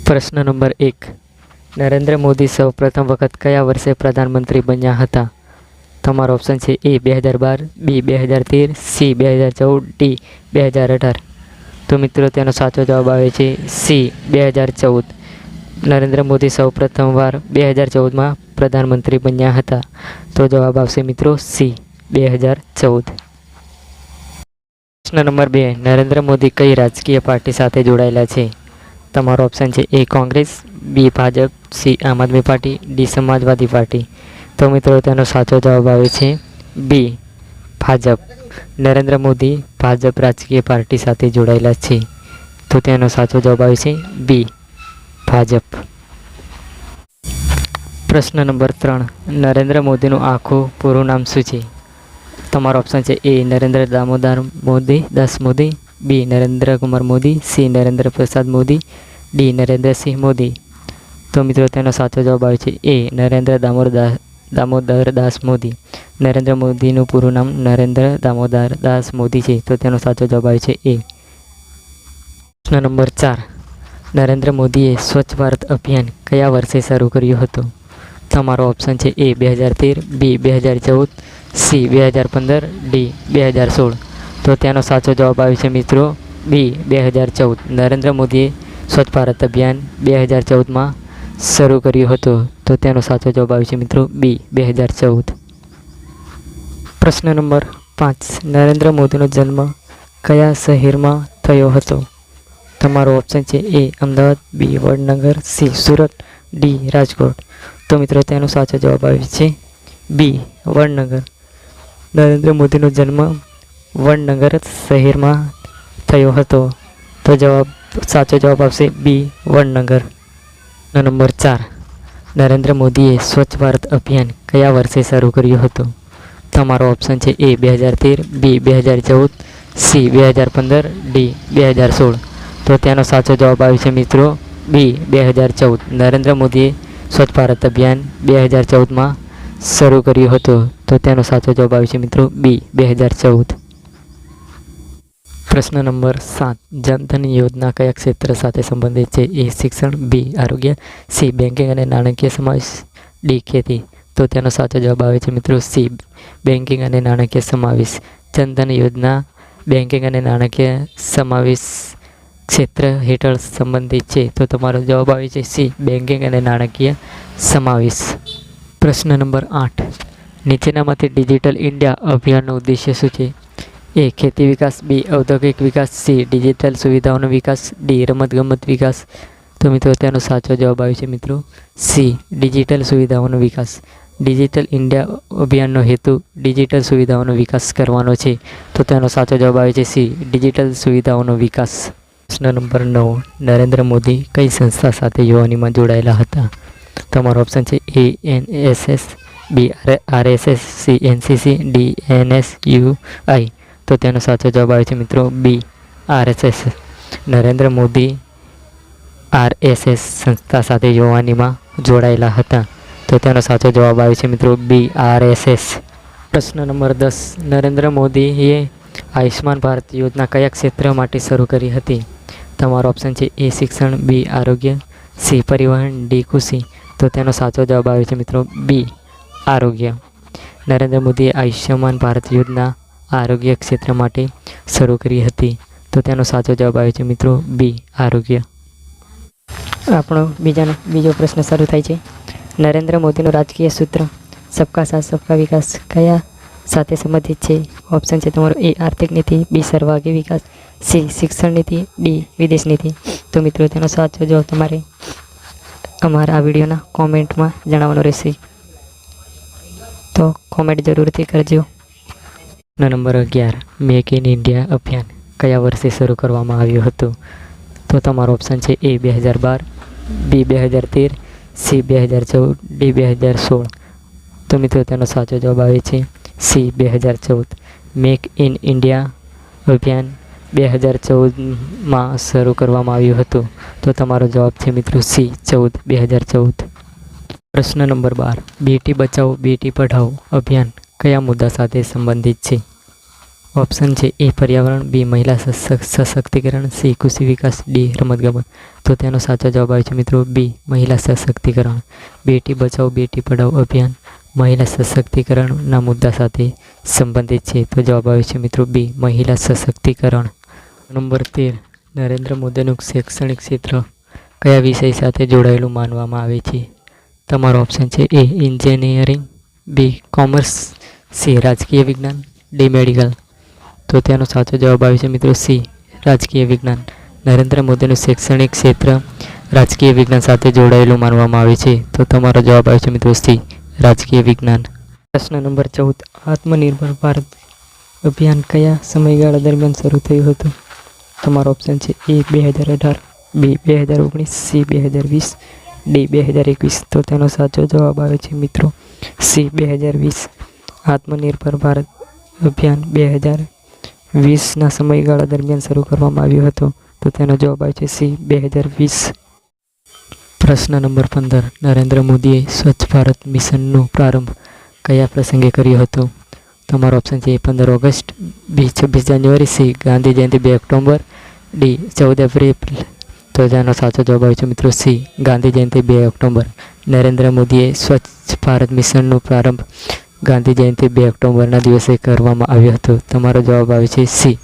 પ્રશ્ન નંબર 1. નરેન્દ્ર મોદી સૌ પ્રથમ વખત કયા વર્ષે પ્રધાનમંત્રી બન્યા હતા? તમારો ઓપ્શન છે એ 2012, બી 2013, સી 2014, ડી 2018. તો મિત્રો તેનો સાચો જવાબ આવે છે સી 2014. નરેન્દ્ર મોદી સૌ પ્રથમવાર 2014માં પ્રધાનમંત્રી બન્યા હતા. તો જવાબ આવશે મિત્રો સી 2014. પ્રશ્ન નંબર 2. નરેન્દ્ર મોદી કઈ રાજકીય પાર્ટી સાથે જોડાયેલા છે? તમારો ઓપ્શન છે એ કોંગ્રેસ, બી ભાજપ, સી આમ આદમી પાર્ટી, ડી સમાજવાદી પાર્ટી. તો મિત્રો તેનો સાચો જવાબ આવે છે બી ભાજપ. નરેન્દ્ર મોદી ભાજપ રાજકીય પાર્ટી સાથે જોડાયેલા છે. તો તેનો સાચો જવાબ આવે છે બી ભાજપ. પ્રશ્ન નંબર 3. નરેન્દ્ર મોદીનું આખું પૂરું નામ શું છે? તમારો ઓપ્શન છે એ નરેન્દ્ર દામોદર મોદી દાસ મોદી, બી નરેન્દ્ર કુમાર મોદી, સી નરેન્દ્ર પ્રસાદ મોદી, ડી નરેન્દ્રસિંહ મોદી. તો મિત્રો તેનો સાચો જવાબ આવે છે એ નરેન્દ્ર દામોદર દાસ મોદી. નરેન્દ્ર મોદીનું પૂરું નામ નરેન્દ્ર દામોદર દાસ મોદી છે. તો તેનો સાચો જવાબ આવે છે એ. પ્રશ્ન નંબર 4. નરેન્દ્ર મોદીએ સ્વચ્છ ભારત અભિયાન કયા વર્ષે શરૂ કર્યું હતું? તમારો ઓપ્શન છે એ 2013, બી 2014, સી 2015, ડી 2016. તો તેનો સાચો જવાબ આવે છે મિત્રો બી 2014. નરેન્દ્ર મોદીએ સ્વચ્છ ભારત અભિયાન 2014માં શરૂ કર્યું હતું. તો તેનો સાચો જવાબ આવે છે મિત્રો બી 2014. પ્રશ્ન નંબર 5. નરેન્દ્ર મોદીનો જન્મ કયા શહેરમાં થયો હતો? તમારો ઓપ્શન છે એ અમદાવાદ, બી વડનગર, સી સુરત, ડી રાજકોટ. તો મિત્રો તેનો સાચો જવાબ આવે છે બી વડનગર. નરેન્દ્ર મોદીનો જન્મ વડનગર શહેરમાં થયો હતો. તો સાચો જવાબ આવશે બી વડનગર. નંબર 4. નરેન્દ્ર મોદીએ સ્વચ્છ ભારત અભિયાન કયા વર્ષે શરૂ કર્યું હતું? તમારો ઓપ્શન છે એ 2013, બી 2014, સી 2015, ડી 2016. તો તેનો સાચો જવાબ આવે છે મિત્રો બી 2014. નરેન્દ્ર મોદીએ સ્વચ્છ ભારત અભિયાન 2014માં શરૂ કર્યું હતું. તો તેનો સાચો જવાબ આવે છે મિત્રો બી 2014. પ્રશ્ન નંબર 7. જનધન યોજના કયા ક્ષેત્ર સાથે સંબંધિત છે? એ શિક્ષણ, બી આરોગ્ય, સી બેન્કિંગ અને નાણાકીય સમાવેશ, ડી ખેતી. તો તેનો સાચો જવાબ આવે છે મિત્રો સી બેન્કિંગ અને નાણાકીય સમાવેશ. જનધન યોજના બેન્કિંગ અને નાણાકીય સમાવેશ ક્ષેત્ર હેઠળ સંબંધિત છે. તો તમારો જવાબ આવે છે સી બેન્કિંગ અને નાણાકીય સમાવેશ. પ્રશ્ન નંબર 8. નીચેનામાંથી ડિજિટલ ઇન્ડિયા અભિયાનનો ઉદ્દેશ્ય શું છે? એ ખેતી વિકાસ, બી ઔદ્યોગિક વિકાસ, સી ડિજિટલ સુવિધાઓનો વિકાસ, ડી રમતગમત વિકાસ. તો મિત્રો તેનો સાચો જવાબ આવે છે મિત્રો સી ડિજિટલ સુવિધાઓનો વિકાસ. ડિજિટલ ઇન્ડિયા અભિયાનનો હેતુ ડિજિટલ સુવિધાઓનો વિકાસ કરવાનો છે. તો તેનો સાચો જવાબ આવે છે સી ડિજિટલ સુવિધાઓનો વિકાસ. પ્રશ્ન નંબર 9. નરેન્દ્ર મોદી કઈ સંસ્થા સાથે યુવાનીમાં જોડાયેલા હતા? તમારો ઓપ્શન છે એ NSS, બી RSS, C NCC, D NSUI. તો તેનો સાચો જવાબ આવે છે મિત્રો બી RSS. નરેન્દ્ર મોદી RSS સંસ્થા સાથે યુવાનીમાં જોડાયેલા હતા. તો તેનો સાચો જવાબ આવે છે મિત્રો બી RSS. પ્રશ્ન નંબર 10. નરેન્દ્ર મોદીએ આયુષ્માન ભારત યોજના કયા ક્ષેત્ર માટે શરૂ કરી હતી? તમારો ઓપ્શન છે એ શિક્ષણ, બી આરોગ્ય, સી પરિવહન, ડી કૃષિ. તો તેનો સાચો જવાબ આવે છે મિત્રો બી આરોગ્ય. નરેન્દ્ર મોદીએ આયુષ્યમાન ભારત યોજના આરોગ્ય ક્ષેત્ર માટે શરૂ કરી હતી. તો તેનો સાચો જવાબ આવે છે મિત્રો બી આરોગ્ય. આપણો બીજો પ્રશ્ન શરૂ થાય છે. નરેન્દ્ર મોદીનું રાજકીય સૂત્ર સબકા સાથ સબકા વિકાસ કયા સાથે સંબંધિત છે? ઓપ્શન છે તમારો એ આર્થિક નીતિ, બી સર્વાંગી વિકાસ, સી શિક્ષણ નીતિ, ડી વિદેશ નીતિ. તો મિત્રો તેનો સાચો જવાબ તમારે અમારા આ વિડીયોના કોમેન્ટમાં જણાવવાનો રહેશે. તો કોમેન્ટ જરૂરથી કરજો. નંબર 11. મેક ઇન ઇન્ડિયા અભિયાન કયા વર્ષે શરૂ કરવામાં આવ્યું હતું? તો તમારો ઓપ્શન છે એ 2012, બી 2013, સી 2014, ડી 2016. તો મિત્રો તેનો સાચો જવાબ આવે છે સી 2014. મેક ઇન ઇન્ડિયા અભિયાન 2014માં શરૂ કરવામાં આવ્યું હતું. તો તમારો જવાબ છે મિત્રો સી 2014. પ્રશ્ન નંબર 12. બેટી બચાવો બેટી પઢાઓ અભિયાન કયા મુદ્દા સાથે સંબંધિત છે? ઓપ્શન છે એ પર્યાવરણ, બી મહિલા સશક્તિકરણ, સી કૃષિ વિકાસ, ડી રમતગમત. તો તેનો સાચો જવાબ આવે છે મિત્રો બી મહિલા સશક્તિકરણ. બેટી બચાવો બેટી પઢાઓ અભિયાન મહિલા સશક્તિકરણના મુદ્દા સાથે સંબંધિત છે. તો જવાબ આવે છે મિત્રો બી મહિલા સશક્તિકરણ. નંબર 13 નરેન્દ્ર મોદીનું શૈક્ષણિક ક્ષેત્ર કયા વિષય સાથે જોડાયેલું માનવામાં આવે છે? તમારો ઓપ્શન છે એ એન્જિનિયરિંગ, બી કોમર્સ, સી રાજકીય વિજ્ઞાન, ડી મેડિકલ. તો તેનો સાચો જવાબ આવે છે મિત્રો સી રાજકીય વિજ્ઞાન. નરેન્દ્ર મોદીનું શૈક્ષણિક ક્ષેત્ર રાજકીય વિજ્ઞાન સાથે જોડાયેલું માનવામાં આવે છે. તો તમારો જવાબ આવે છે મિત્રો સી રાજકીય વિજ્ઞાન. પ્રશ્ન નંબર 14 આત્મનિર્ભર ભારત અભિયાન કયા સમયગાળા દરમિયાન શરૂ થયું હતું? તમારો ઓપ્શન છે એ 2018, બી 2019, સી 2020, ડી 2021. તો તેનો સાચો જવાબ આવે છે મિત્રો સી 2020. આત્મનિર્ભર ભારત અભિયાન 2020ના સમયગાળા દરમિયાન શરૂ કરવામાં આવ્યું હતું. તો તેનો જવાબ આવે છે સી 2020. પ્રશ્ન નંબર 15 નરેન્દ્ર મોદીએ સ્વચ્છ ભારત મિશનનો પ્રારંભ કયા પ્રસંગે કર્યો હતો? તમારો ઓપ્શન છે 15 ઓગસ્ટ, બી 26 જાન્યુઆરી, C Gandhi Jayanti 2 October, D 14 April. તો તેનો સાચો જવાબ આવે છે મિત્રો સી ગાંધી જયંતિ 2 ઓક્ટોબર. નરેન્દ્ર મોદીએ સ્વચ્છ ભારત મિશનનો પ્રારંભ ગાંધી જયંતિ 2 ઓક્ટોબરના દિવસે કરવામાં આવ્યો હતો. તમારો જવાબ આવે છે સી